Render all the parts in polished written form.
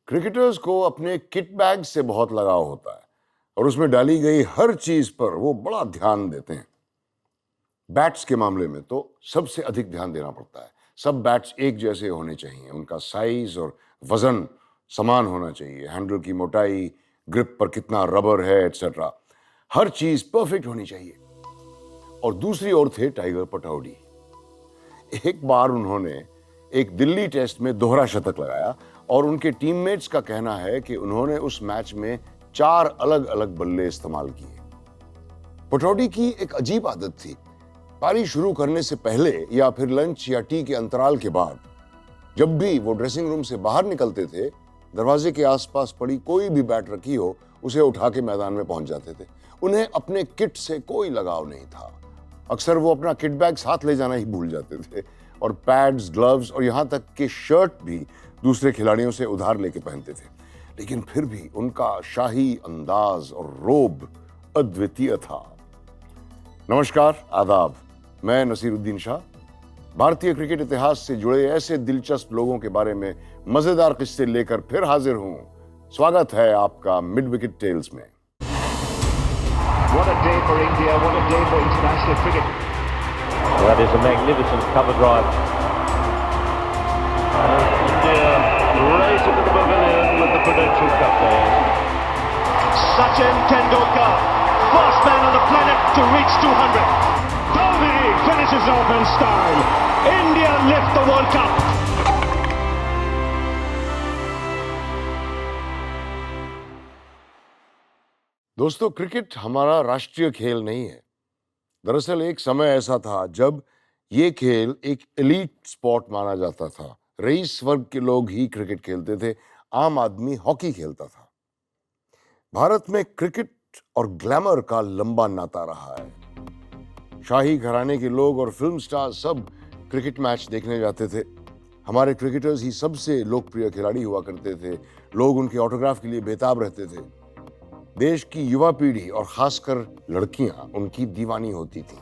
Cricketers को अपने kit bag से बहुत लगाव होता है और उसमें डाली गई हर चीज पर वो बड़ा ध्यान देते हैं। बैट्स के मामले में तो सबसे अधिक ध्यान देना पड़ता है। सब बैट्स एक जैसे होने चाहिए, उनका साइज और वजन समान होना चाहिए, हैंडल की मोटाई, ग्रिप पर कितना रबर है, एटसेट्रा। हर चीज परफेक्ट होनी चाहिए। और दूसरी ओर थे टाइगर पटौडी। एक बार उन्होंने एक दिल्ली टेस्ट में दोहरा शतक लगाया और उनके टीममेट्स का कहना है कि उन्होंने उस मैच में 4 अलग अलग बल्ले इस्तेमाल किए। पटौडी की एक अजीब आदत थी। पारी शुरू करने से पहले या फिर लंच या टी के अंतराल के बाद जब भी वो ड्रेसिंग रूम से बाहर निकलते थे, दरवाजे के आसपास पड़ी कोई भी बैट रखी हो उसे उठा के मैदान में पहुंच जाते थे। उन्हें अपने किट से कोई लगाव नहीं था। अक्सर वो अपना किट बैग साथ ले जाना ही भूल जाते थे और पैड्स, ग्लव्स और यहां तक कि शर्ट भी दूसरे खिलाड़ियों से उधार लेके पहनते थे। लेकिन फिर भी उनका शाही अंदाज और रोब अद्वितीय था। नमस्कार, आदाब। मैं नसीरुद्दीन शाह भारतीय क्रिकेट इतिहास से जुड़े ऐसे दिलचस्प लोगों के बारे में मजेदार किस्से लेकर फिर हाजिर हूं। स्वागत है आपका मिड विकेट टेल्स में। What a day for India, what a day for international cricket. That is a magnificent cover drive. India race into the pavilion with the Prudential Cup there. Sachin Tendulkar, first man on the planet to reach 200. Dhoni finishes off in style. India lift the World Cup. दोस्तों, cricket हमारा राष्ट्रीय खेल नहीं है। दरअसल एक समय ऐसा था जब ये खेल एक एलीट स्पोर्ट माना जाता था। रईस वर्ग के लोग ही क्रिकेट खेलते थे, आम आदमी हॉकी खेलता था। भारत में क्रिकेट और ग्लैमर का लंबा नाता रहा है। शाही घराने के लोग और फिल्म स्टार सब क्रिकेट मैच देखने जाते थे। हमारे क्रिकेटर्स ही सबसे लोकप्रिय खिलाड़ी हुआ करते थे। लोग उनके ऑटोग्राफ के लिए बेताब रहते थे। देश की युवा पीढ़ी और खासकर लड़कियां उनकी दीवानी होती थी।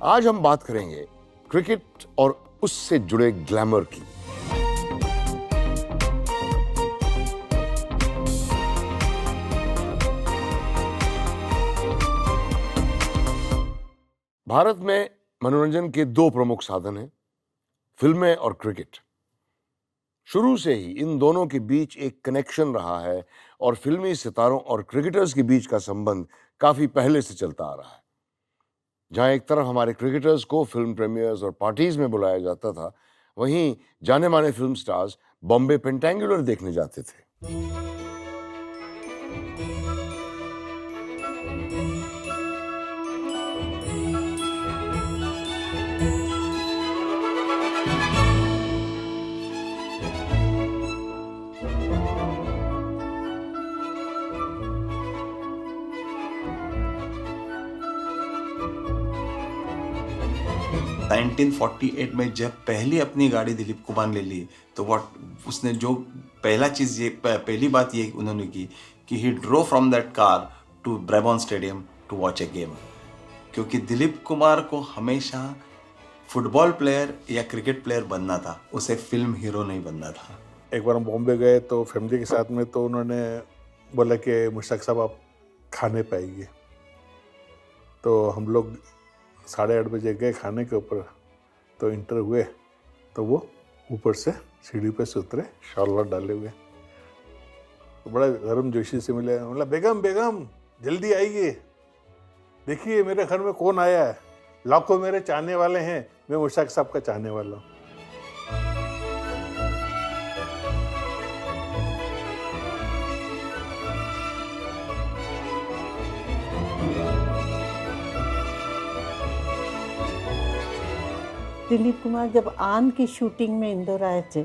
आज हम बात करेंगे क्रिकेट और उससे जुड़े ग्लैमर की। भारत में मनोरंजन के 2 प्रमुख साधन हैं, फिल्में और क्रिकेट। शुरू से ही इन दोनों के बीच एक कनेक्शन रहा है और फिल्मी सितारों और क्रिकेटर्स के बीच का संबंध काफी पहले से चलता आ रहा है। जहां एक तरफ हमारे क्रिकेटर्स को फिल्म प्रीमियर्स और पार्टीज में बुलाया जाता था, वहीं जाने माने फिल्म स्टार्स बॉम्बे पेंटेंगुलर देखने जाते थे। नाइनटीन 48 में जब पहली अपनी गाड़ी दिलीप कुमार ने ली तो उसने जो पहली बात ये उन्होंने की कि ही drew from that car to Brabourne stadium to watch a game. क्योंकि दिलीप कुमार को हमेशा फुटबॉल प्लेयर या क्रिकेट प्लेयर बनना था, उसे फिल्म हीरो नहीं बनना था। एक बार हम बॉम्बे गए तो फैमिली के साथ में, तो उन्होंने बोला कि मुश्ताक साहब आप खाने पाएंगे। तो हम लोग 8:30 बजे गए खाने के ऊपर, तो इंटर हुए तो वो ऊपर से सीढ़ी पे से उतरे, शॉल डाले हुए, तो बड़ा गर्म जोशी से मिले। बोला, बेगम बेगम जल्दी आइए, देखिए मेरे घर में कौन आया है। लाखों मेरे चाहने वाले हैं, मैं मुश्ताक साहब का चाहने वाला हूँ। दिलीप कुमार जब आन की शूटिंग में इंदौर आए थे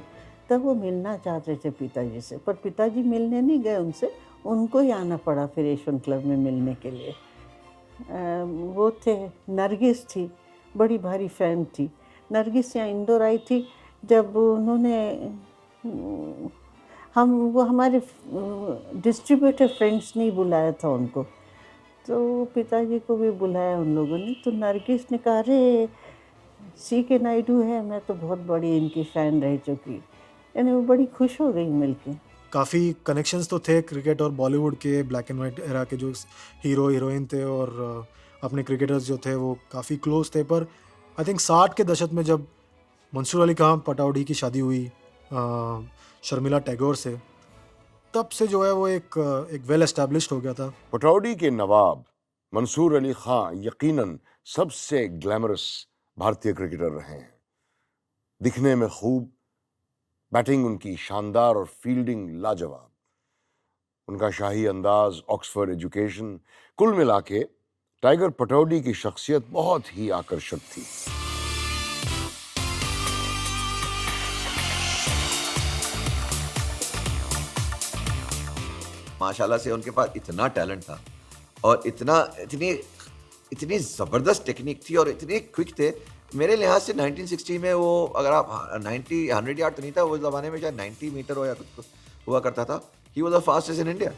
तब वो मिलना चाहते थे पिताजी से, पर पिताजी मिलने नहीं गए उनसे, उनको ही आना पड़ा फिर यशवंत क्लब में मिलने के लिए। वो थे नरगिस थी, बड़ी भारी फैन थी। नरगिस यहाँ इंदौर आई थी जब उन्होंने वो हमारे डिस्ट्रीब्यूटर फ्रेंड्स ने बुलाया था उनको, तो पिताजी को भी बुलाया उन लोगों ने। तो नरगिस ने कहा, अरे C.K. नायडू है, मैं तो बहुत बड़ी इनकी फ़ैन रह चुकी। यानी वो बड़ी खुश हो गई मिलके। काफ़ी कनेक्शंस तो थे क्रिकेट और बॉलीवुड के, ब्लैक एंड वाइट एरा के जो हीरो हीरोइन थे और अपने क्रिकेटर्स जो थे वो काफ़ी क्लोज थे। पर आई थिंक 60 के दशक में जब मंसूर अली खान पटौड़ी की शादी हुई शर्मिला टैगोर से, तब से जो है वो एक वेल एस्टैब्लिश्ड हो गया था। पटौड़ी के नवाब मंसूर अली खान यकीनन सबसे ग्लैमरस भारतीय क्रिकेटर रहे हैं। दिखने में खूब, बैटिंग उनकी शानदार और फील्डिंग लाजवाब, उनका शाही अंदाज, ऑक्सफोर्ड एजुकेशन, कुल मिला के टाइगर पटौड़ी की शख्सियत बहुत ही आकर्षक थी। माशाल्लाह से उनके पास इतना टैलेंट था और इतनी ज़बरदस्त टेक्निक थी और इतने क्विक थे। मेरे लिहाज से 1960 में वो, अगर आप 100 यार्ड तो नहीं था, वो ज़माने में शायद 90 मीटर हो या कुछ हुआ करता था। He was the fastest in India.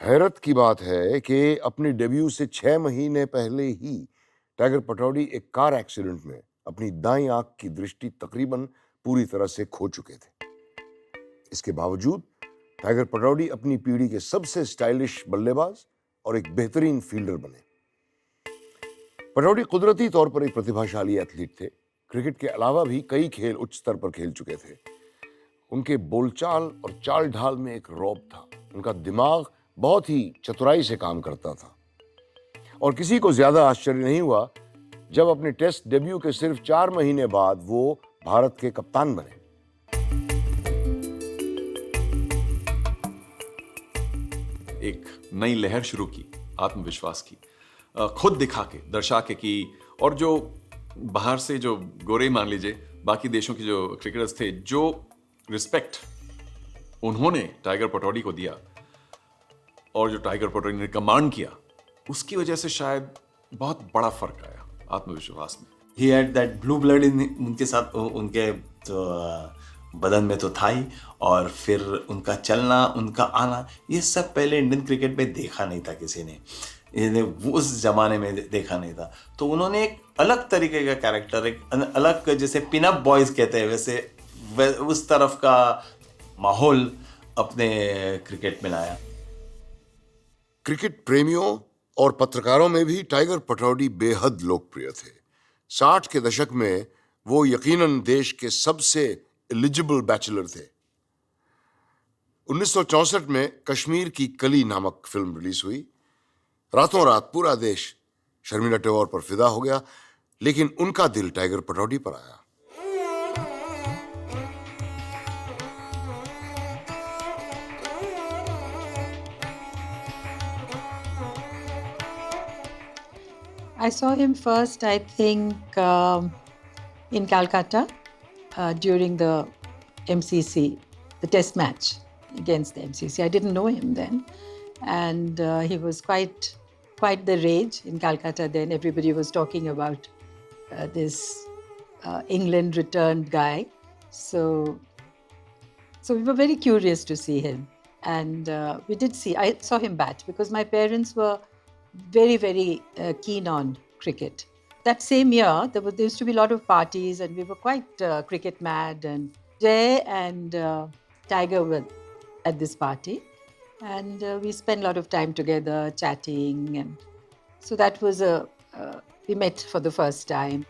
हैरत की बात है कि अपनी डेब्यू से 6 महीने पहले ही टाइगर पटौड़ी एक कार एक्सीडेंट में अपनी दाईं आंख की दृष्टि तकरीबन पूरी तरह से खो चुके थे। इसके बावजूद टाइगर पटौड़ी अपनी पीढ़ी के सबसे स्टाइलिश बल्लेबाज और एक बेहतरीन फील्डर बने। पटौड़ी कुदरती तौर पर एक प्रतिभाशाली एथलीट थे। क्रिकेट के अलावा भी कई खेल उच्च स्तर पर खेल चुके थे। उनके बोलचाल और चाल ढाल में एक रौब था। उनका दिमाग बहुत ही चतुराई से काम करता था और किसी को ज्यादा आश्चर्य नहीं हुआ जब अपने टेस्ट डेब्यू के सिर्फ 4 महीने बाद वो भारत के कप्तान बने। एक नई लहर शुरू की, आत्मविश्वास की, खुद दिखा के, दर्शा के की। और जो बाहर से जो गोरे मान लीजिए, बाकी देशों के जो क्रिकेटर्स थे, जो रिस्पेक्ट उन्होंने टाइगर पटौड़ी को दिया और जो टाइगर पटौड़ी ने कमांड किया, उसकी वजह से शायद बहुत बड़ा फर्क आया आत्मविश्वास में। He had that blue blood in उनके साथ, उनके तो बदन में तो था ही, और फिर उनका चलना, उनका आना, ये सब पहले इंडियन क्रिकेट में देखा नहीं था किसी ने, उस जमाने में देखा नहीं था। तो उन्होंने एक अलग तरीके का कैरेक्टर, एक अलग, जैसे पिनअप बॉयज कहते हैं वैसे उस तरफ का माहौल अपने क्रिकेट में लाया। क्रिकेट प्रेमियों और पत्रकारों में भी टाइगर पटौड़ी बेहद लोकप्रिय थे। 60 के दशक में वो यकीनन देश के सबसे एलिजिबल बैचलर थे। 1964 में कश्मीर की कली नामक फिल्म रिलीज हुई। रातों रात पूरा देश शर्मिला टैगोर पर फिदा हो गया, लेकिन उनका दिल टाइगर पटौड़ी पर आया। I saw him first, I think, in Calcutta during the MCC, the test match against the MCC. I didn't know him then. And he was quite the rage in Calcutta then. Everybody was talking about this England returned guy. So we were very curious to see him. And I saw him bat because my parents were very, very keen on cricket. That same year, there used to be a lot of parties and we were quite cricket mad. And Jay and Tiger were at this party. And we spent a lot of time together chatting. And so that was we met for the first time.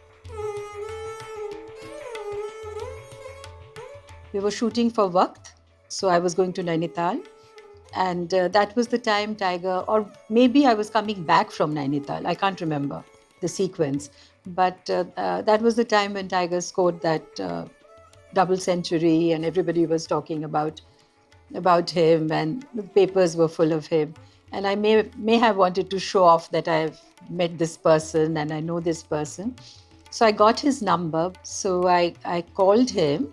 We were shooting for Waqt. So I was going to Nainital. And that was the time Tiger, or maybe I was coming back from Nainital. I can't remember the sequence. But that was the time when Tiger scored that double century and everybody was talking about him and the papers were full of him. And I may have wanted to show off that I've met this person and I know this person. So I got his number. So I called him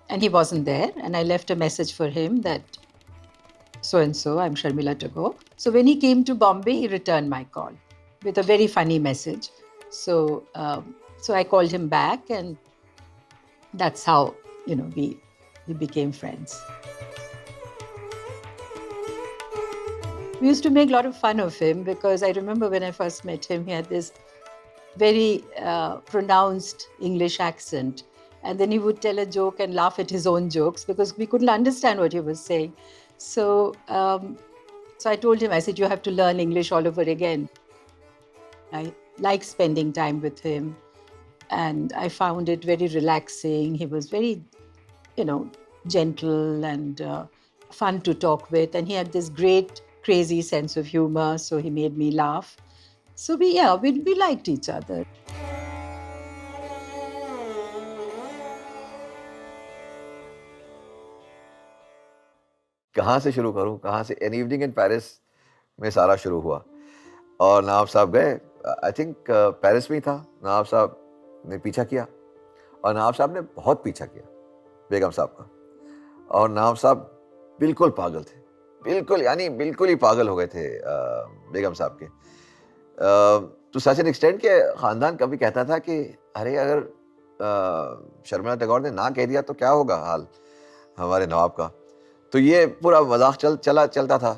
and he wasn't there. And I left a message for him that so-and-so, I'm Sharmila Tagore. So when he came to Bombay, he returned my call with a very funny message. So I called him back and that's how, we became friends. We used to make a lot of fun of him because I remember when I first met him, he had this very pronounced English accent. And then he would tell a joke and laugh at his own jokes because we couldn't understand what he was saying. So, so I told him, I said, you have to learn English all over again. I like spending time with him and I found it very relaxing. He was very, gentle and fun to talk with. And he had this great, crazy sense of humor. So he made me laugh. So we liked each other. कहाँ से शुरू करूँ, कहाँ से? An evening in Paris में सारा शुरू हुआ और नवाब साहब गए, आई थिंक पेरिस में ही था, नवाब साहब ने पीछा किया और नवाब साहब ने बहुत पीछा किया बेगम साहब का, और नवाब साहब बिल्कुल पागल थे, बिल्कुल ही पागल हो गए थे बेगम साहब के, तो सच एन एक्सटेंड के ख़ानदान कभी कहता था कि अरे अगर शर्मिला टैगोर ने ना कह दिया तो क्या होगा हाल हमारे नवाब का। तो ये पूरा मजाक चलता था।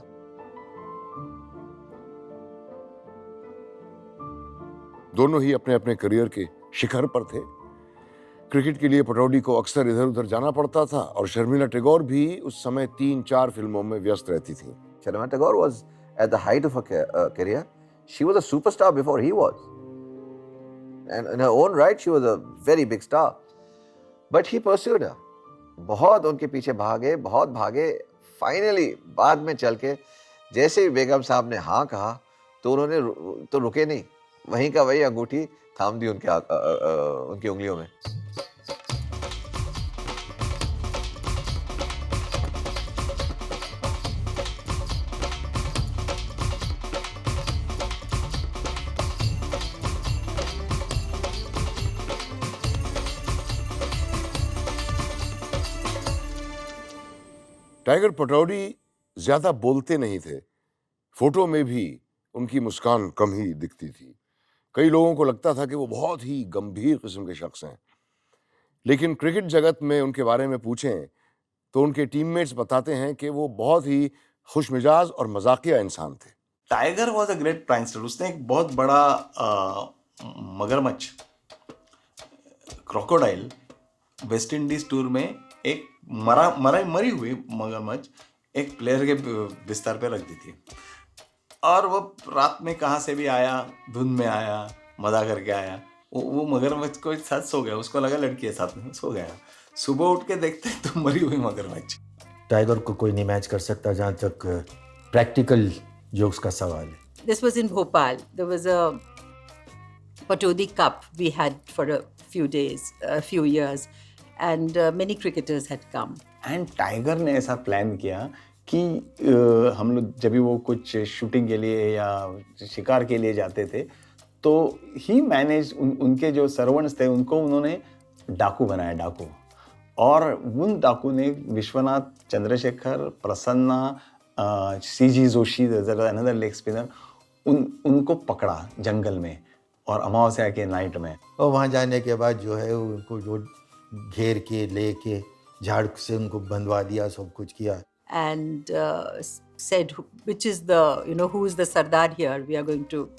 दोनों ही अपने अपने करियर के शिखर पर थे। क्रिकेट के लिए पटौडी को अक्सर इधर उधर जाना पड़ता था और शर्मिला टैगोर भी उस समय 3-4 फिल्मों में व्यस्त रहती थी। Sharmila Tagore was at the height of her career. She was a superstar before he was, and in her own right she was a very big star. But he pursued her. बहुत उनके पीछे बहुत भागे, फाइनली बाद में चल के जैसे ही बेगम साहब ने हाँ कहा तो उन्होंने तो रुके नहीं, वहीं का वही अंगूठी थाम दी उनकी उंगलियों में। टाइगर पटौडी ज्यादा बोलते नहीं थे, फोटो में भी उनकी मुस्कान कम ही दिखती थी। कई लोगों को लगता था कि वो बहुत ही गंभीर किस्म के शख्स हैं, लेकिन क्रिकेट जगत में उनके बारे में पूछें तो उनके टीममेट्स बताते हैं कि वो बहुत ही खुशमिजाज और मजाकिया इंसान थे। Tiger was a great prankster. उसने एक बहुत बड़ा मगरमच्छ, क्रोकोडाइल, वेस्ट इंडीज टूर में एक मरी हुई मगरमच्छ एक प्लेयर के बिस्तर पे रख दी थी, और वो रात में कहाँ से भी आया, धुंध में आया, मजा करके आया, वो मगरमच्छ को साथ सो गया, उसको लगा लड़की है साथ में, सो गया। सुबह उठ के देखते तो मरी हुई मगरमच्छ। टाइगर को कोई नहीं मैच कर सकता जहाँ तक प्रैक्टिकल जोक्स का सवाल है। This was in Bhopal. There was a Patodi Cup we had for a few years, and many cricketers had come. And tiger ने ऐसा प्लान किया कि हम लोग जब भी वो कुछ शूटिंग के लिए या शिकार के लिए जाते थे तो ही मैनेज उनके जो सर्वेंट्स थे उनको उन्होंने डाकू बनाया, डाकू। और उन डाकू ने Vishwanath, Chandrashekhar, Prasanna, CG Joshi, another leg spinner, उनको पकड़ा जंगल में और अमावस्या के नाइट में। और वहाँ जाने के बाद जो है उनको जो घेर के लेके झाड़ से उनको बंधवा दिया, सब कुछ किया। And said, which is the, who is the Sardar here? We are going to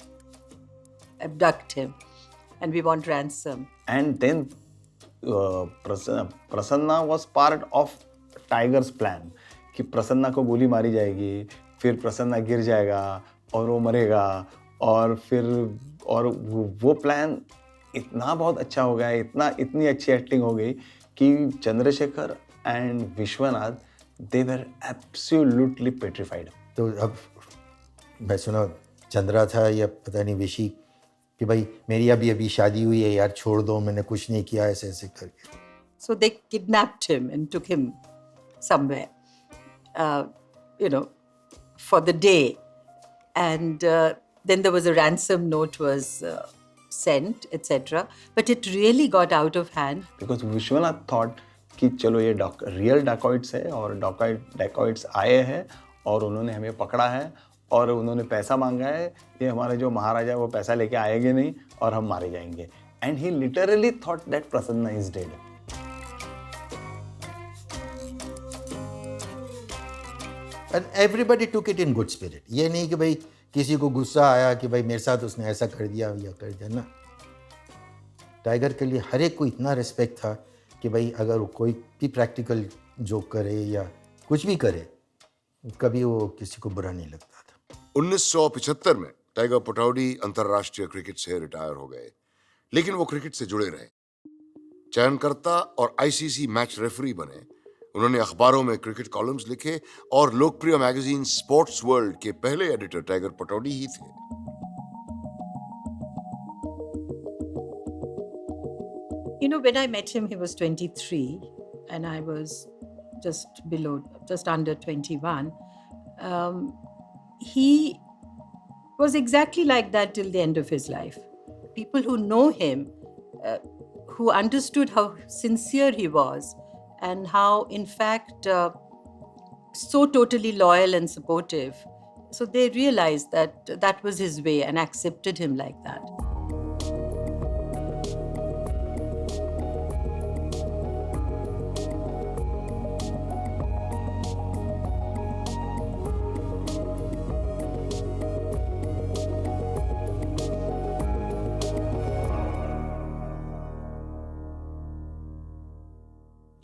abduct him and we want ransom. And then Prasanna was part of Tiger's plan कि प्रसन्ना को गोली मारी जाएगी, फिर प्रसन्ना गिर जाएगा और वो मरेगा, और वो प्लान इतना बहुत अच्छा हो गया, इतनी अच्छी एक्टिंग हो गई कि Chandrashekhar and Vishwanath they were absolutely petrified. तो अब मैं सुना चंद्रा था या पता नहीं विशी कि भाई मेरी अभी शादी हुई है यार, छोड़ दो, मैंने कुछ नहीं किया, ऐसे करके। So they kidnapped him and took him somewhere, for the day. And then there was a ransom note was sent, etc. But it really got out of hand. Because Vishwanath thought कि चलो ये real डैकॉइट्स है और डैकॉइट्स आए हैं और उन्होंने हमें पकड़ा है और उन्होंने पैसा मांगा है, ये हमारे जो महाराजा है वो पैसा लेके आएंगे नहीं और हम मारे जाएंगे। And he literally thought that Prasanna is dead. And everybody took it in good spirit. ये नहीं कि भाई किसी को गुस्सा आया कि भाई मेरे साथ उसने ऐसा कर दिया या कर दिया ना. टाइगर के लिए हर एक को इतना रिस्पेक्ट था कि भाई अगर वो कोई भी प्रैक्टिकल जोक करे या कुछ भी करे, कभी वो किसी को बुरा नहीं लगता था. 1975 में टाइगर पटौडी अंतर्राष्ट्रीय क्रिकेट से रिटायर हो गए, लेकिन वो क्रिकेट से जुड़े रहे. चयनकर्ता और आईसीसी मैच रेफरी बने. उन्होंने अखबारों में क्रिकेट कॉलम्स लिखे और लोकप्रिय मैगजीन स्पोर्ट्स वर्ल्ड के पहले एडिटर टाइगर पटौडी ही थे. You know, when I met him, he was 23 and I was just under 21. He was exactly like that till the end of his life. People who know him, who understood how sincere he was and how, in fact, so totally loyal and supportive. So they realized that that was his way and accepted him like that.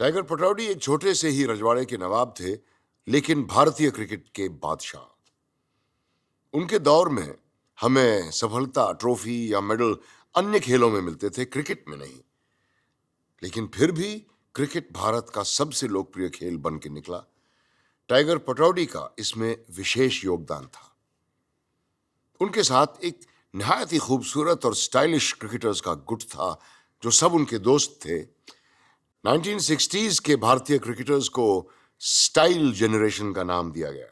Tiger Pataudi एक छोटे से ही रजवाड़े के नवाब थे, लेकिन भारतीय cricket के बादशाह. उनके दौर में हमें सफलता, ट्रॉफी या मेडल अन्य खेलों में मिलते थे, क्रिकेट में नहीं. लेकिन फिर भी क्रिकेट भारत का सबसे लोकप्रिय खेल बन के निकला. टाइगर पटौडी का इसमें विशेष योगदान था. उनके साथ एक निहायत ही खूबसूरत और स्टाइलिश क्रिकेटर्स का गुट था जो सब उनके दोस्त थे. 1960s के भारतीय क्रिकेटर्स को स्टाइल जनरेशन का नाम दिया गया.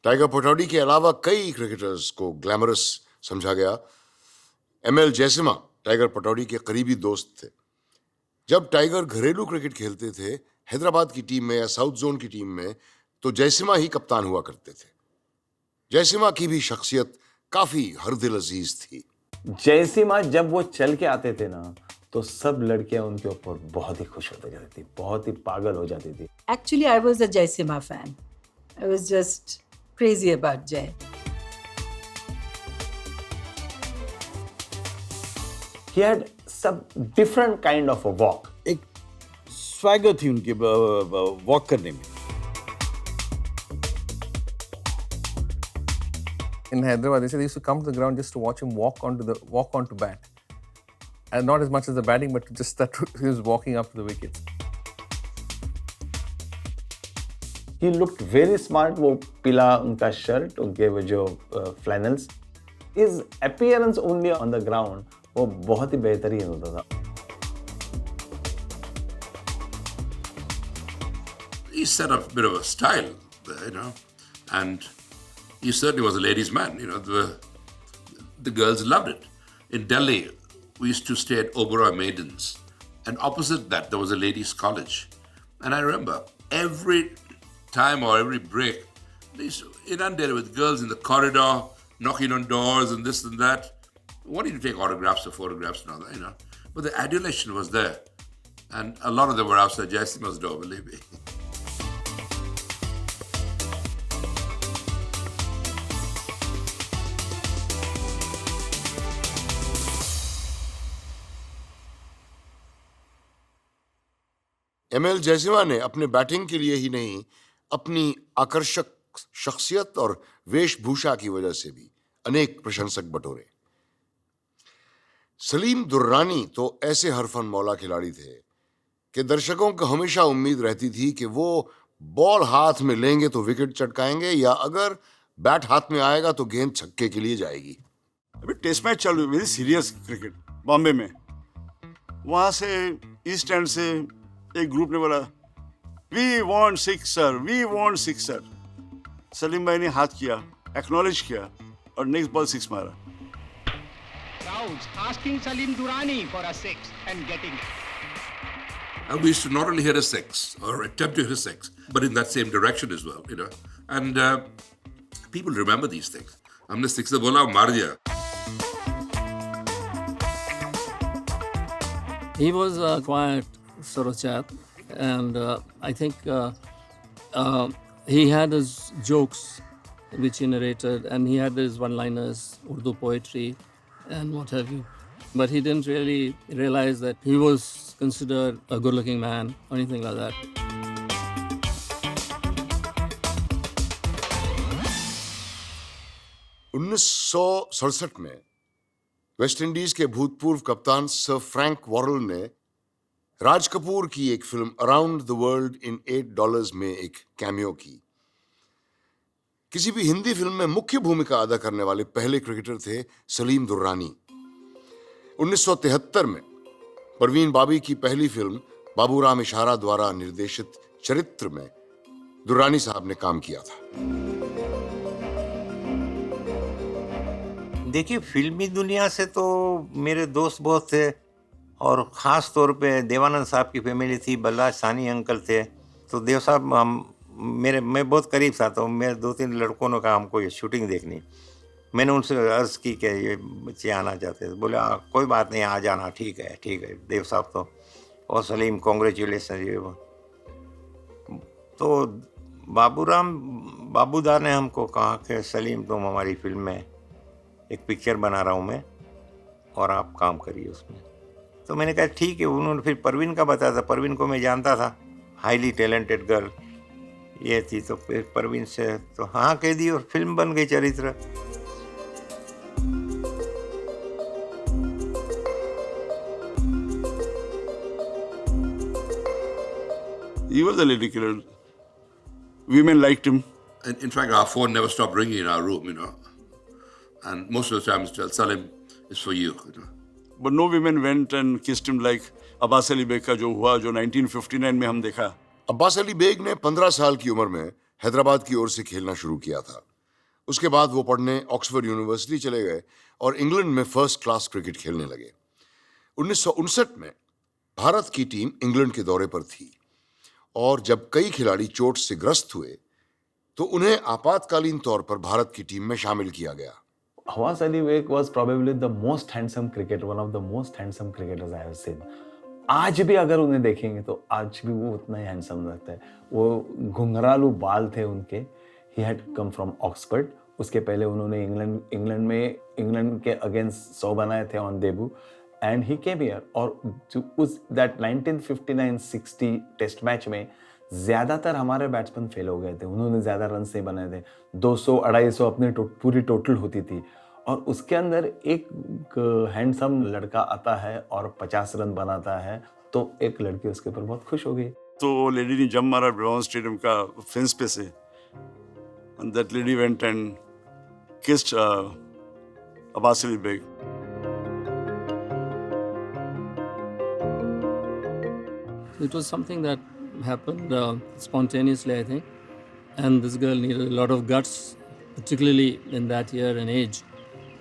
टाइगर पटौडी के अलावा कई क्रिकेटर्स को ग्लैमरस समझा गया. एमएल जयसिम्हा टाइगर पटौडी के करीबी दोस्त थे. जब टाइगर घरेलू क्रिकेट खेलते थे, हैदराबाद की टीम में या साउथ जोन की टीम में, तो जयसिम्हा ही कप्तान हुआ करते थे. जयसिम्हा की भी शख्सियत काफी हरदिल अजीज थी. जयसिम्हा जब वो चल के आते थे ना, तो सब लड़कियां उनके ऊपर बहुत ही खुश होते जाती थी, बहुत ही पागल हो जाती थी. Actually, I was a Jaisimha fan. I was just crazy about Jai. He had some different kind of a walk. एक स्वैगर थी उनके वॉक करने में. In Hyderabad, they said they used to come to the ground just to watch him walk onto bat. And not as much as the batting, but just that he was walking up to the wickets. He looked very smart. वो पीला उनका shirt, उनके वो जो flannels. His appearance only on the ground वो बहुत ही बेहतरीन होता था. He set up a bit of a style, and he certainly was a ladies' man. The girls loved it. In Delhi, we used to stay at Oberoi Maidens, and opposite that there was a ladies' college. And I remember every time or every break, they used to inundate with girls in the corridor, knocking on doors and this and that, wanting to take autographs or photographs and all that, But the adulation was there, and a lot of them were outside Jaisimha's door, believe me. ML Jaisimha ने अपने batting के लिए ही नहीं, अपनी आकर्षक शख्सियत और वेशभूषा की वजह से भी अनेक प्रशंसक बटोरे. सलीम दुर्रानी तो ऐसे हरफन मौला खिलाड़ी थे कि दर्शकों को हमेशा उम्मीद रहती थी कि वो बॉल हाथ में लेंगे तो विकेट चटकाएंगे, या अगर बैट हाथ में आएगा तो गेंद छक्के के लिए जाएगी. अभी टेस्ट मैच चल रही, वेरी सीरियस क्रिकेट बॉम्बे में. वहाँ से ईस्ट एंड से एक ग्रुप ने बोला, we want sixer, we want sixer. Salim भाई ने हाथ किया, एक्नॉलेज किया और नेक्स्ट बॉल 6 मारा. Crowds asking Salim Durrani for a 6 and getting it. And we used to not only hit a 6 or attempt to hit a 6, but in that same direction as well, And people remember these things. हमने 6 बोला, मार दिया. He was a quiet sort of chap, and I think he had his jokes which he narrated, and he had his one-liners, Urdu poetry, and what have you. But he didn't really realize that he was considered a good-looking man or anything like that. $1967 में West Indies के भूतपूर्व कप्तान sir Frank Worrell ने राज कपूर की एक film around the world in $8 में एक cameo की। किसी भी हिंदी फिल्म में मुख्य भूमिका अदा करने वाले पहले क्रिकेटर थे सलीम दुर्रानी। 1973 में परवीन बाबी की पहली फिल्म बाबूराम इशारा द्वारा निर्देशित चरित्र में दुर्रानी साहब ने काम किया था। देखिए, फिल्मी दुनिया से तो मेरे दोस्त बहुत थे, और ख़ास तौर पे देवानंद साहब की फैमिली थी, बलराज सानी अंकल थे। तो देव साहब मैं बहुत करीब था, तो मेरे 2-3 लड़कों ने कहा हमको ये शूटिंग देखनी। मैंने उनसे अर्ज़ की कि ये बच्चे आना चाहते थे। बोले कोई बात नहीं, आ जाना, ठीक है देव साहब। तो और सलीम कॉन्ग्रेचुलेसन ये वो। तो बाबूदा ने हमको कहा कि सलीम तुम हमारी फिल्म में एक पिक्चर बना रहा हूँ मैं, और आप काम करिए उसमें। तो मैंने कहा ठीक है। उन्होंने फिर परवीन का बताया था, परवीन को मैं जानता था, हाईली टैलेंटेड गर्ल ये थी। तो फिर परवीन से तो हाँ कह दी, और फिल्म बन गई चरित्र। He was a lady killer. Women liked him. In fact, our phone never stopped ringing in our room, you know. And most of the time, it's Salim, it's for you. But no women went and kissed him like Abbas Ali Baig का जो हुआ, जो 1959 में हम देखा। Abbas Ali bag ने 15 साल की उम्र में हैदराबाद की ओर से खेलना शुरू किया था। उसके बाद वो पढ़ने ऑक्सफोर्ड यूनिवर्सिटी चले गए और इंग्लैंड में फर्स्ट क्लास क्रिकेट खेलने लगे। 1959 में भारत की टीम इंग्लैंड के दौरे पर थी, और जब कई खिलाड़ी चोट से ग्रस्त हुए तो उन्हें आपातकालीन तौर पर भारत की टीम में शामिल किया गया। Awaz Ali Beg was probably the most handsome cricketer, one of the most handsome cricketers I have seen. आज भी अगर उन्हें देखेंगे तो आज भी वो उतना ही हैंडसम लगता है। वो घुंघरालू बाल थे उनके। He had come from Oxford. उसके पहले उन्होंने इंग्लैंड के अगेंस्ट 100 बनाए थे on debut, and he came here. और उस दैट 1959-60 टेस्ट मैच में ज़्यादातर हमारे बैट्समैन फेल हो गए थे। उन्होंने ज़्यादा रन नहीं बनाए थे। 200-250 अपने पूरी टोटल होती थी, और उसके अंदर एक हैंडसम लड़का आता है और 50 रन बनाता है, तो एक लड़की उसके ऊपर बहुत खुश हो गई। तो लेडी ने जंप मारा ब्राउन स्टेडियम का फेंस पे से, and that lady went and kissed Abbas Ali Beg. It was something that happened spontaneously, I think. And this girl needed a lot of guts, particularly in that year and age,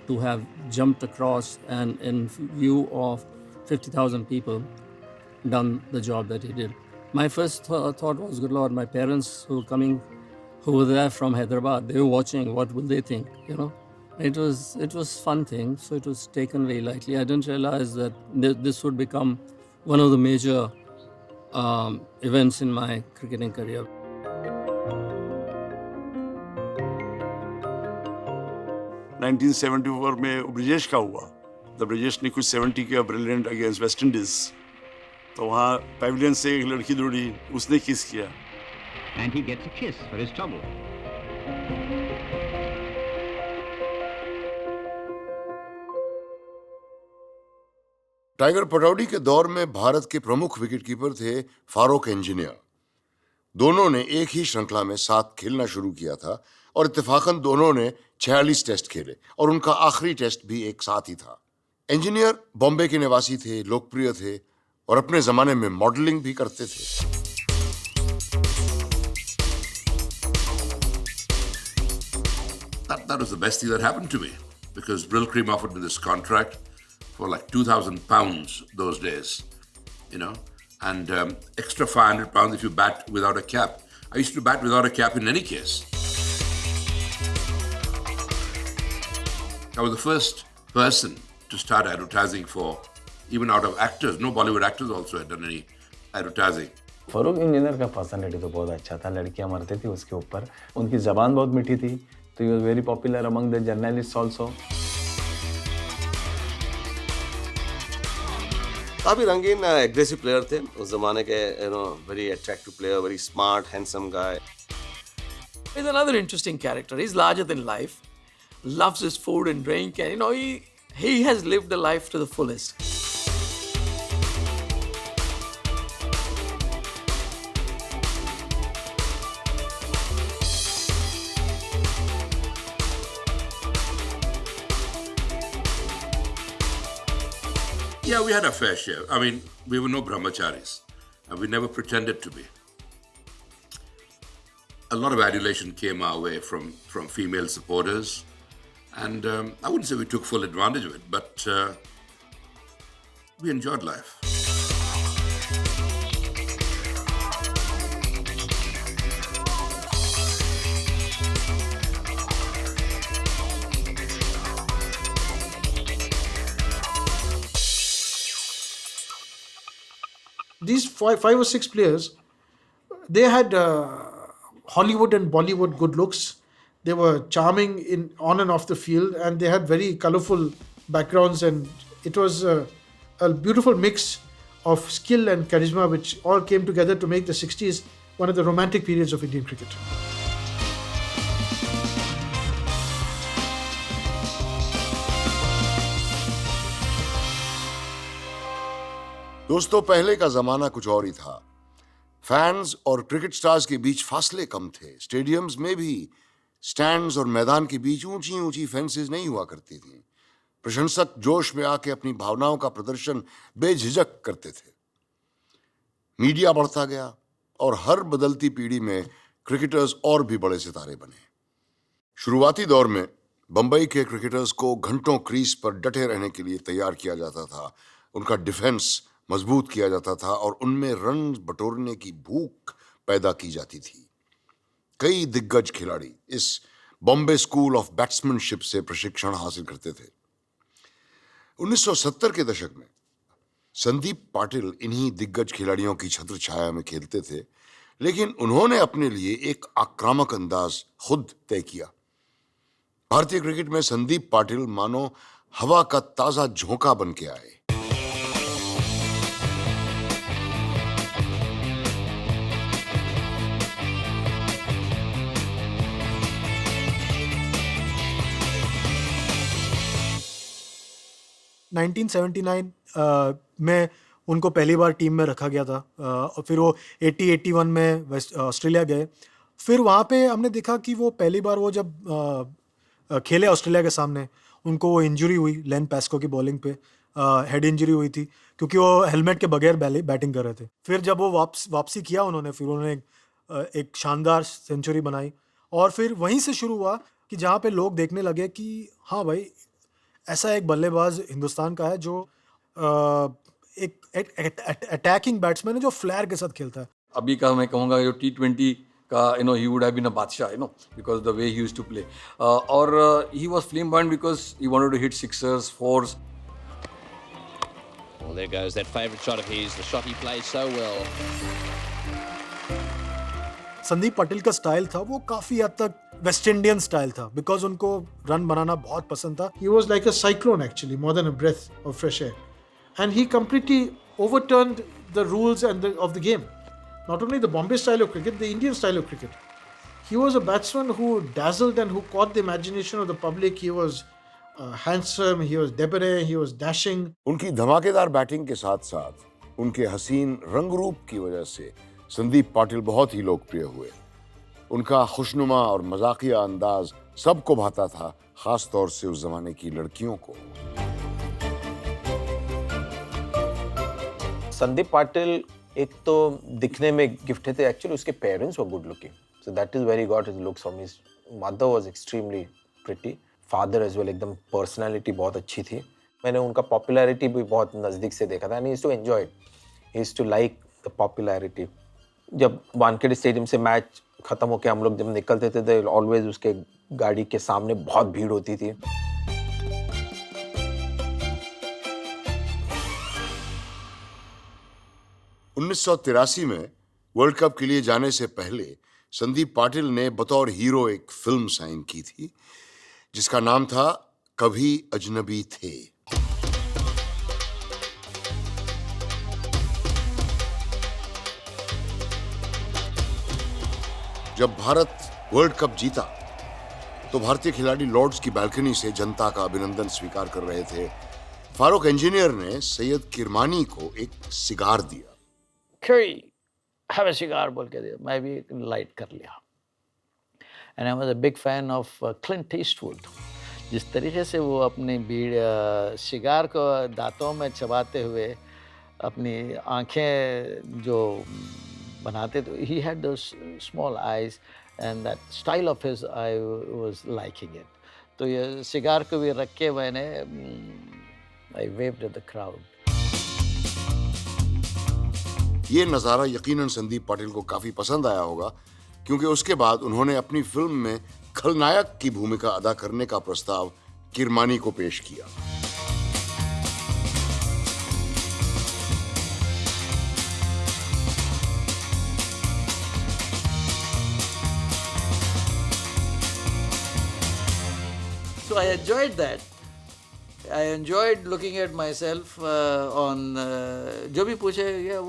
to have jumped across and in view of 50,000 people done the job that he did. My first thought was, good Lord, my parents who were there from Hyderabad, they were watching, what will they think, you know? It was fun thing, so it was taken very lightly. I didn't realize that this would become one of the major events in my cricketing career. In 1974 में ब्रिजेश का हुआ। तो ब्रिजेश ने कुछ 70 किया brilliant against West Indies. तो वहाँ pavilion से एक लड़की दौड़ी, उसने किस किया। And he gets a kiss for his trouble. Tiger Pataudi के दौर में भारत के प्रमुख विकेटकीपर थे फारूक इंजीनियर। दोनों ने एक ही श्रृंखला में साथ खेलना शुरू किया था, और इत्तेफाकन दोनों ने 46 टेस्ट खेले, और उनका आखिरी टेस्ट भी एक साथ ही था। इंजीनियर बॉम्बे के निवासी थे, लोकप्रिय थे, और अपने जमाने में मॉडलिंग भी करते थे। That was the best thing that happened to me, because Brill Cream offered me this contract for like £2,000 those days, you know, and extra £500 if you bat without a cap. I used to bat without a cap in any case. I was the first person to start advertising for, even out of actors. No Bollywood actors also had done any advertising. Farooq engineer का personality तो बहुत अच्छा था, लड़कियां मरती थी उसके ऊपर, उनकी ज़बान बहुत मीठी थी, तो he was very popular among the journalist also. काफ़ी रंगीन एग्रेसिव प्लेयर थे उस ज़माने के, very attractive player, very smart handsome guy. He's another interesting character. He's larger than life, loves his food and drink, and he has lived a life to the fullest. Yeah, we had a fair share. I mean, we were no brahmacharis, and we never pretended to be. A lot of adulation came our way from female supporters, and I wouldn't say we took full advantage of it, but we enjoyed life. These five or six players, they had Hollywood and Bollywood good looks. They were charming on and off the field, and they had very colorful backgrounds, and it was a beautiful mix of skill and charisma, which all came together to make the 60s one of the romantic periods of Indian cricket. दोस्तों, पहले का जमाना कुछ और ही था। Fans और cricket stars के बीच फासले कम थे। स्टेडियम्स में भी स्टैंड्स और मैदान के बीच ऊंची ऊंची फेंसेस नहीं हुआ करती थी। प्रशंसक जोश में आके अपनी भावनाओं का प्रदर्शन बेझिझक करते थे। मीडिया बढ़ता गया और हर बदलती पीढ़ी में क्रिकेटर्स और भी बड़े सितारे बने। शुरुआती दौर में बंबई के क्रिकेटर्स को घंटों क्रीज पर डटे रहने के लिए तैयार किया जाता था। उनका डिफेंस मजबूत किया जाता था और उनमें रन बटोरने की भूख पैदा की जाती थी। कई दिग्गज खिलाड़ी इस बॉम्बे स्कूल ऑफ बैट्समैनशिप से प्रशिक्षण हासिल करते थे। 1970 के दशक में संदीप पाटिल इन्हीं दिग्गज खिलाड़ियों की छत्र छाया में खेलते थे, लेकिन उन्होंने अपने लिए एक आक्रामक अंदाज खुद तय किया। भारतीय क्रिकेट में संदीप पाटिल मानो हवा का ताजा झोंका बन के आए। uh, 1979 में उनको पहली बार टीम में रखा गया था और फिर वो 80-81 में ऑस्ट्रेलिया गए। फिर वहाँ पे हमने देखा कि वो पहली बार वो जब खेले ऑस्ट्रेलिया के सामने, उनको वो इंजरी हुई लेन पेस्को की बॉलिंग पे, हेड इंजरी हुई थी क्योंकि वो हेलमेट के बगैर बैटिंग कर रहे थे। फिर जब वो वापसी किया उन्होंने, फिर उन्होंने एक शानदार सेंचुरी बनाई और फिर वहीं से शुरू हुआ कि जहाँ पे लोग देखने लगे कि हाँ भाई, ऐसा एक बल्लेबाज हिंदुस्तान का है जो एक अटैकिंग बैट्समैन है जो फ्लेयर के साथ खेलता है। अभी का मैं कहूँगा जो T20 का he would have been a बादशाह because the way he used to play और he was flamboyant because he wanted to hit sixers, fours. Well, there goes that favourite shot of his, the shot he plays so well. Sandeep Patil का style था वो काफी हद तक West Indian style था because उनको run बनाना बहुत पसंद था। He was like a cyclone actually, more than a breath of fresh air, and he completely overturned the rules of the game. Not only the Bombay style of cricket, the Indian style of cricket. He was a batsman who dazzled and who caught the imagination of the public. He was handsome, he was debonair, he was dashing. उनकी धमाकेदार batting के साथ साथ उनके हसीन रंग रूप की वजह से संदीप पाटिल बहुत ही लोकप्रिय हुए। उनका खुशनुमा और मजाकिया अंदाज सबको भाता था, खास तौर से उस जमाने की लड़कियों को। संदीप पाटिल एक तो दिखने में गिफ्टेड थे, एक्चुअली उसके parents were good looking, so that is where he got his looks from. His mother was extremely pretty, father as well, एकदम पर्सनालिटी बहुत अच्छी थी। मैंने उनका पॉपुलैरिटी भी बहुत नज़दीक से देखा था and he used to enjoy it, he used to like the popularity. जब वानखेड़े स्टेडियम से मैच खत्म होकर हम लोग जब निकलते थे तो ऑलवेज उसके गाड़ी के सामने बहुत भीड़ होती थी। उन्नीस 1983 में वर्ल्ड कप के लिए जाने से पहले संदीप पाटिल ने बतौर हीरो एक फिल्म साइन की थी जिसका नाम था कभी अजनबी थे। जब भारत वर्ल्ड कप जीता तो भारतीय खिलाड़ी लॉर्ड्स की बालकनी से जनता का अभिनंदन स्वीकार कर रहे थे। फारूक इंजीनियर ने सैयद किरमानी को एक सिगार दिया। Curry, have a cigar बोल के दिया, मैं भी लाइट कर लिया। And I was a big fan of Clint Eastwood. जिस तरीके से वो अपनी बीड़ सिगार को दांतों में चबाते हुए अपनी आंखें जो बनाते थे, he had those small eyes and that style of his, I was liking it. तो ये सिगार को भी रख के मैंने I waved at the crowd. ये नज़ारा यकीनन संदीप पाटिल को काफी पसंद आया होगा क्योंकि उसके बाद उन्होंने अपनी फिल्म में खलनायक की भूमिका अदा करने का प्रस्ताव किरमानी को पेश किया। So I enjoyed that. I enjoyed looking at myself on जो भी पूछे yeah,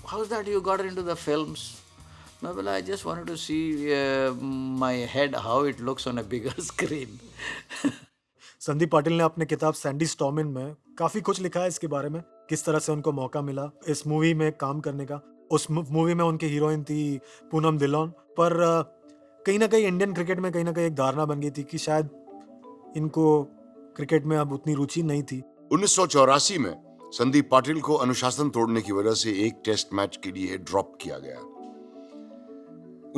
how's that you got into the films? No, well, I just wanted to see my head how it looks on a bigger screen. Sandeep Patil ने अपने किताब Sandy स्टॉर्मिन में काफ़ी कुछ लिखा है इसके बारे में, किस तरह से उनको मौका मिला इस मूवी में काम करने का। उस मूवी में उनकी हीरोइन थी पूनम धिल्लोन, पर कहीं ना कहीं इंडियन क्रिकेट में कहीं ना कहीं एक धारणा बन गई थी कि शायद इनको क्रिकेट में अब उतनी रुचि नहीं थी। 1984 में संदीप पाटिल को अनुशासन तोड़ने की वजह से एक टेस्ट मैच के लिए ड्रॉप किया गया।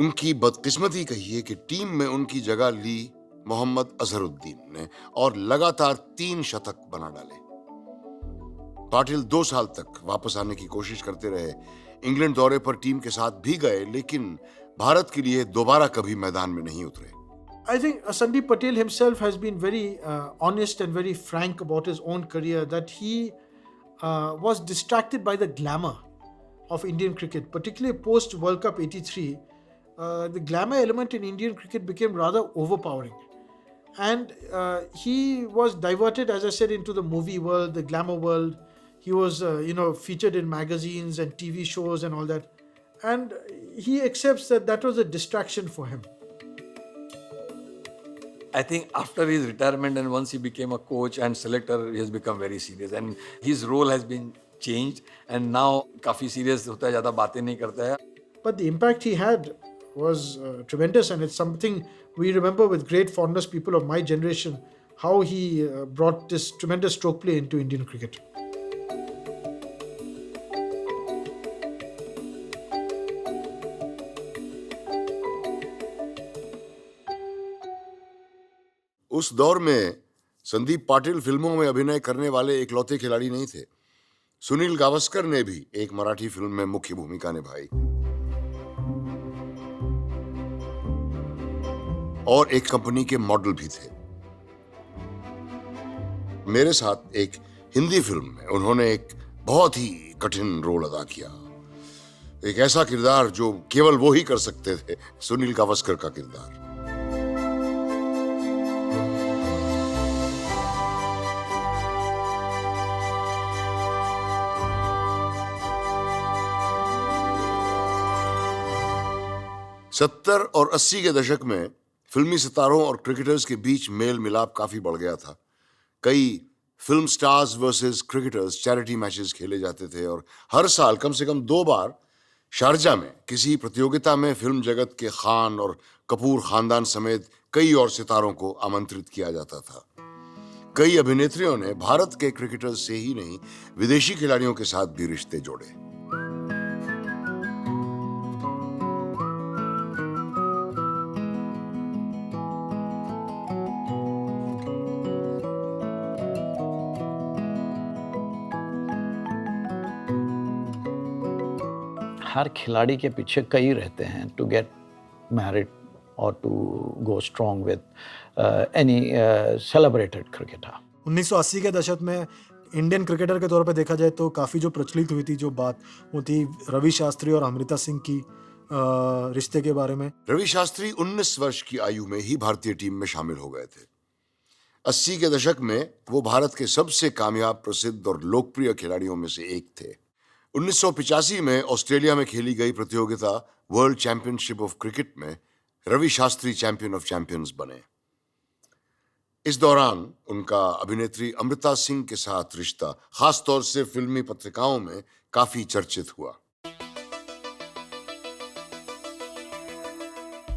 उनकी बदकिस्मती कहिए कि टीम में उनकी जगह ली मोहम्मद अजहरुद्दीन ने और लगातार 3 शतक बना डाले। पाटिल 2 साल तक वापस आने की कोशिश करते रहे। इंग्लैंड दौरे पर टीम के साथ भी गए, लेकिन भारत के लिए दोबारा कभी मैदान में नहीं उतरे। I think Sandeep Patel himself has been very honest and very frank about his own career, that he was distracted by the glamour of Indian cricket, particularly post World Cup '83. The glamour element in Indian cricket became rather overpowering. And he was diverted, as I said, into the movie world, the glamour world. He was, featured in magazines and TV shows and all that. And he accepts that that was a distraction for him. I think after his retirement and once he became a coach and selector, he has become very serious and his role has been changed and now काफी serious होता है, ज़्यादा बातें नहीं करता है. But the impact he had was tremendous, and it's something we remember with great fondness, people of my generation, how he brought this tremendous stroke play into Indian cricket. उस दौर में संदीप पाटिल फिल्मों में अभिनय करने वाले इकलौते खिलाड़ी नहीं थे। सुनील गावस्कर ने भी एक मराठी फिल्म में मुख्य भूमिका निभाई और एक कंपनी के मॉडल भी थे। मेरे साथ एक हिंदी फिल्म में उन्होंने एक बहुत ही कठिन रोल अदा किया, एक ऐसा किरदार जो केवल वो ही कर सकते थे, सुनील गावस्कर का किरदार। सत्तर और 80 के दशक में फिल्मी सितारों और क्रिकेटर्स के बीच मेल मिलाप काफी बढ़ गया था। कई film stars versus cricketers charity matches खेले जाते थे और हर साल कम से कम 2 बार शारजा में किसी प्रतियोगिता में फिल्म जगत के खान और कपूर खानदान समेत कई और सितारों को आमंत्रित किया जाता था। कई अभिनेत्रियों ने भारत के क्रिकेटर्स से ही नहीं, विदेशी खिलाड़ियों के साथ भी रिश्ते जोड़े। हर खिलाड़ी के पीछे कई रहते हैं टू गेट मैरिड और to go strong with any celebrated cricketer. 1980 के दशक में इंडियन क्रिकेटर के तौर पे देखा जाए तो काफ़ी जो प्रचलित हुई थी जो बात वो थी रवि शास्त्री और अमृता सिंह की रिश्ते के बारे में। रवि शास्त्री 19 वर्ष की आयु में ही भारतीय टीम में शामिल हो गए थे। 80 के दशक में वो भारत के सबसे कामयाब, प्रसिद्ध और लोकप्रिय खिलाड़ियों में से एक थे। 1985 में ऑस्ट्रेलिया में खेली गई प्रतियोगिता वर्ल्ड चैंपियनशिप ऑफ क्रिकेट में Ravi Shastri champion of champions बने। इस दौरान उनका अभिनेत्री अमृता सिंह के साथ रिश्ता खासतौर से फिल्मी पत्रिकाओं में काफी चर्चित हुआ।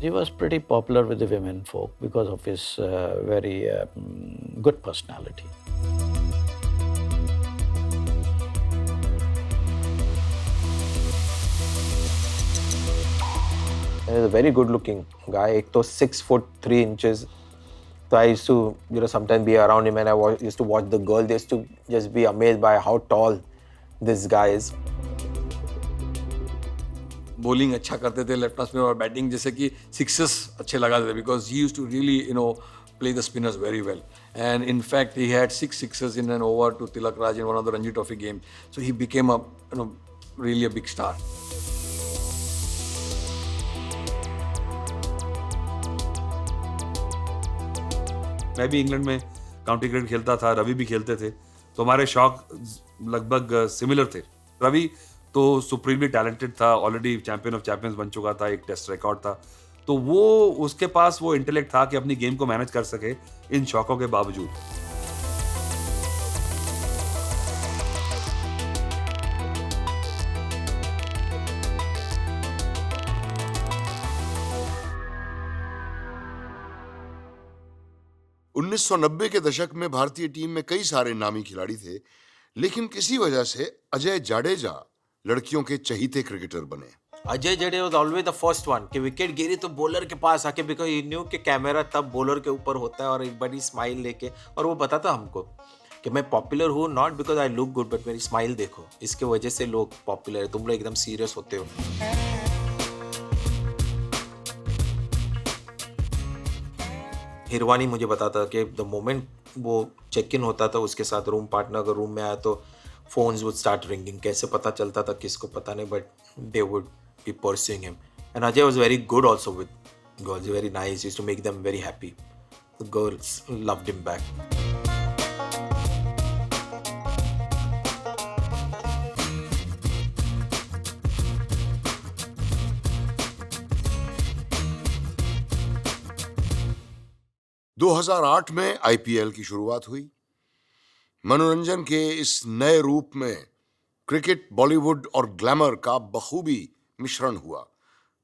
He was pretty popular with the women folk because of his very good personality. He's a very good-looking guy. एक तो 6'3". So I used to, sometimes be around him, and I used to watch the girl. They used to just be amazed by how tall this guy is. Bowling अच्छा करते थे left में, और batting जैसे कि sixes अच्छे लगाते थे because he used to really play the spinners very well. And in fact, he had 6 sixes in an over to Tilak Raj in one of the Ranji Trophy games. So he became a really a big star. मैं भी England में county cricket खेलता था, रवि भी खेलते थे, तो हमारे शौक लगभग सिमिलर थे। रवि तो सुप्रीमली टैलेंटेड था, ऑलरेडी चैंपियन ऑफ चैंपियंस बन चुका था, एक टेस्ट रिकॉर्ड था, तो वो उसके पास वो इंटेलेक्ट था कि अपनी गेम को मैनेज कर सके इन शौकों के बावजूद। उन्नीस 1990 के दशक में भारतीय टीम में कई सारे नामी खिलाड़ी थे, लेकिन किसी वजह से अजय जाडेजा लड़कियों के चहीते क्रिकेटर बने। Ajay Jadeja was always the first one कि विकेट गिरी तो बॉलर के पास आके, बिकॉज ही न्यू कि कैमरा तब बॉलर के ऊपर होता है और एक बड़ी स्माइल लेके, और वो बताता हमको कि मैं पॉपुलर हूँ not because I look good but मेरी स्माइल देखो, इसके वजह से लोग पॉपुलर है, तुम लोग एकदम सीरियस होते हो। हिरवानी मुझे बताता कि द मोमेंट वो चेक इन होता था उसके साथ रूम पार्टनर अगर रूम में आया तो फोन्स वुड स्टार्ट रिंगिंग, कैसे पता चलता था किसको पता नहीं, but they would be pursuing him. And Ajay was very good also with girls, very nice, used to make them very happy. The girls loved him back. – 2008 में IPL की शुरुआत हुई। मनोरंजन के इस नए रूप में क्रिकेट, बॉलीवुड और ग्लैमर का बखूबी मिश्रण हुआ।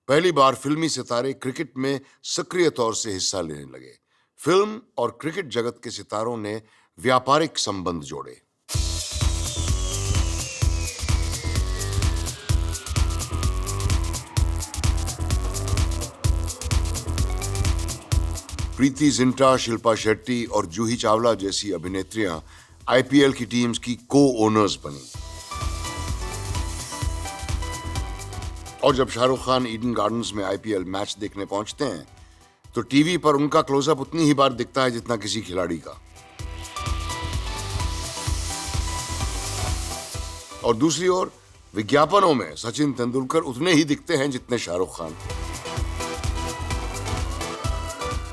पहली बार फिल्मी सितारे क्रिकेट में सक्रिय तौर से हिस्सा लेने लगे। फिल्म और क्रिकेट जगत के सितारों ने व्यापारिक संबंध जोड़े। प्रीति जिंटा, शिल्पा शेट्टी और जूही चावला जैसी अभिनेत्रियां IPL की टीम्स की को-ओनर्स बनी। और जब शाहरुख खान ईडन गार्डन्स में IPL मैच देखने पहुंचते हैं तो टीवी पर उनका क्लोजअप उतनी ही बार दिखता है जितना किसी खिलाड़ी का। और दूसरी ओर विज्ञापनों में सचिन तेंदुलकर उतने ही दिखते हैं जितने शाहरुख खान।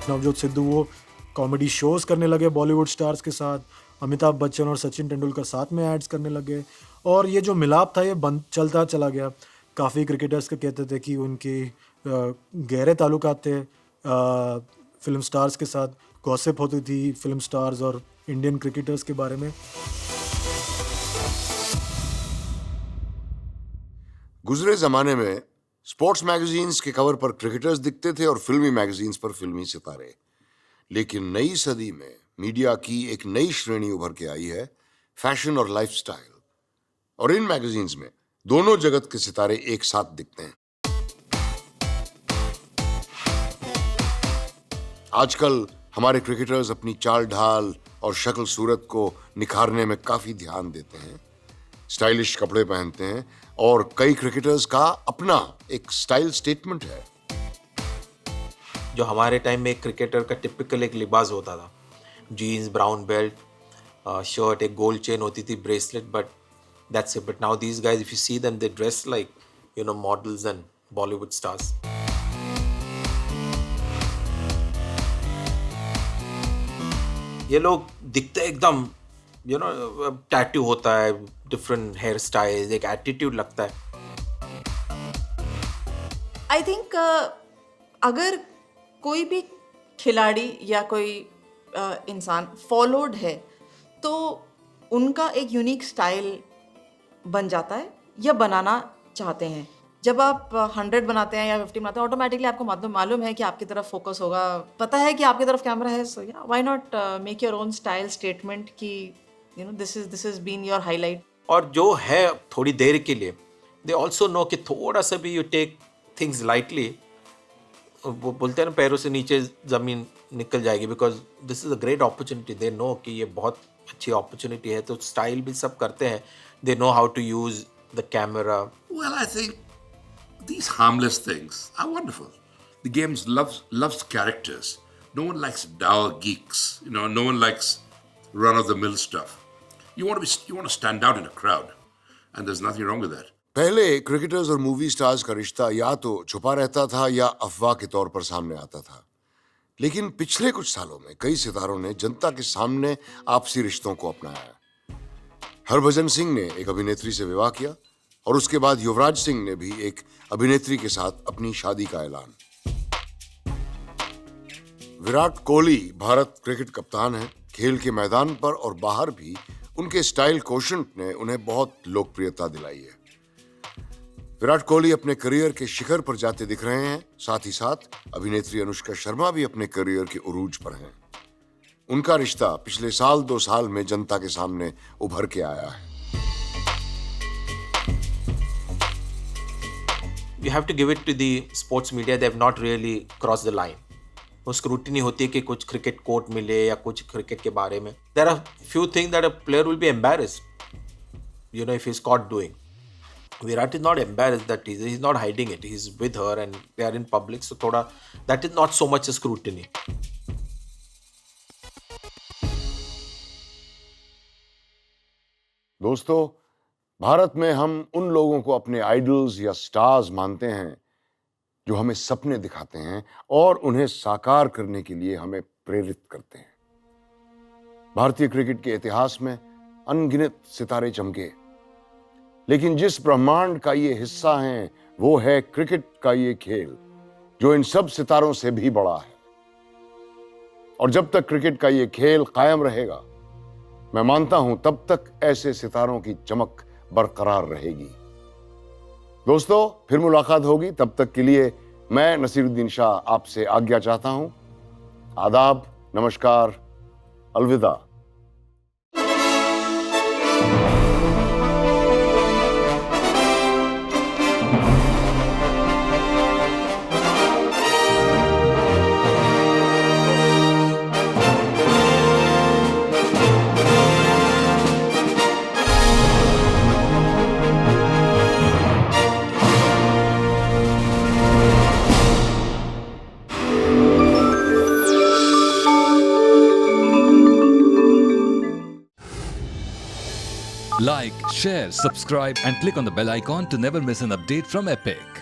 नवजोत सिद्धू वो कॉमेडी शोज करने लगे बॉलीवुड स्टार्स के साथ, अमिताभ बच्चन और सचिन तेंदुलकर साथ में एड्स करने लगे, और ये जो मिलाप था ये चलता चला गया। काफ़ी क्रिकेटर्स के कहते थे कि उनके गहरे ताल्लुकात थे फिल्म स्टार्स के साथ, गॉसिप होती थी फिल्म स्टार्स और इंडियन क्रिकेटर्स के बारे में। गुजरे जमाने में स्पोर्ट्स मैगजीन्स के कवर पर क्रिकेटर्स दिखते थे और फिल्मी मैगजीन्स पर फिल्मी सितारे। लेकिन नई सदी में मीडिया की एक नई श्रेणी उभर के आई है, फैशन और लाइफस्टाइल, और इन मैगजीन्स में दोनों जगत के सितारे एक साथ दिखते हैं। आजकल हमारे क्रिकेटर्स अपनी चाल ढाल और शक्ल सूरत को निखारने में काफी ध्यान देते हैं, स्टाइलिश कपड़े पहनते हैं, और कई क्रिकेटर्स का अपना एक स्टाइल स्टेटमेंट है। जो हमारे टाइम में एक क्रिकेटर का टिपिकल एक लिबास होता था, जीन्स, ब्राउन बेल्ट, shirt, एक gold chain होती थी, bracelet, but that's it. But now these guys, if you see them, they dress like, you know, models and Bollywood stars. ये लोग दिखते एकदम, you know, टैटू होता है, different hair styles, एक attitude लगता है. आई थिंक अगर कोई भी खिलाड़ी या कोई इंसान फॉलोड है तो उनका एक यूनिक स्टाइल बन जाता है या बनाना चाहते हैं. जब आप 100 बनाते हैं या 50 बनाते हैं, ऑटोमेटिकली आपको मालूम है कि आपकी तरफ फोकस होगा, पता है कि आपकी तरफ कैमरा है, so yeah why not make your own style statement कि you know this is been your highlight. और जो है थोड़ी देर के लिए, दे ऑल्सो नो कि थोड़ा सा भी यू टेक थिंग्स लाइटली, वो बोलते हैं ना पैरों से नीचे ज़मीन निकल जाएगी, because this is a great opportunity. They know कि ये बहुत अच्छी अपॉर्चुनिटी है, तो स्टाइल भी सब करते हैं. They know how to use the camera. Well, I think these harmless things are wonderful. The game loves characters. No one likes dour geeks. You know, no one likes run-of-the-mill stuff. You want to stand out in a crowd, and there's nothing wrong with that. पहले cricketers और movie stars का रिश्ता या तो छुपा रहता था या अफवाह के तौर पर सामने आता था. लेकिन पिछले कुछ सालों में कई सितारों ने जनता के सामने आपसी रिश्तों को अपनाया. हरभजन सिंह ने एक अभिनेत्री से विवाह किया और उसके बाद युवराज सिंह ने भी एक अभिनेत्री के साथ अपनी शादी का ऐलान. विराट कोहली भारत क्रिकेट कप्तान हैं. खेल के मैदान पर और बाहर भी उनके स्टाइल कोशंट ने उन्हें बहुत लोकप्रियता दिलाई है. विराट कोहली अपने करियर के शिखर पर जाते दिख रहे हैं. साथ ही साथ अभिनेत्री अनुष्का शर्मा भी अपने करियर के उरूज पर हैं. उनका रिश्ता पिछले 1-2 साल में जनता के सामने उभर के आया है. You have to give it to the sports media. They have not really crossed the line. वो स्क्रूटिनी होती है कि कुछ क्रिकेट कोट मिले या कुछ क्रिकेट के बारे में. There are few things that a player will be embarrassed, you know, if he's caught doing. Virat is not embarrassed that he's not hiding it. He's with her and they are in public. So thoda, that is not so much a scrutiny. दोस्तों, भारत में हम उन लोगों को अपने idols या stars मानते हैं जो हमें सपने दिखाते हैं और उन्हें साकार करने के लिए हमें प्रेरित करते हैं. भारतीय क्रिकेट के इतिहास में अनगिनत सितारे चमके, लेकिन जिस ब्रह्मांड का ये हिस्सा हैं वो है क्रिकेट का ये खेल जो इन सब सितारों से भी बड़ा है. और जब तक क्रिकेट का ये खेल कायम रहेगा, मैं मानता हूं तब तक ऐसे सितारों की चमक बरकरार रहेगी. दोस्तों, फिर मुलाकात होगी. तब तक के लिए मैं नसीरुद्दीन शाह आपसे आज्ञा चाहता हूं. आदाब, नमस्कार, अलविदा. Like, share, subscribe and click on the bell icon to never miss an update from Epic.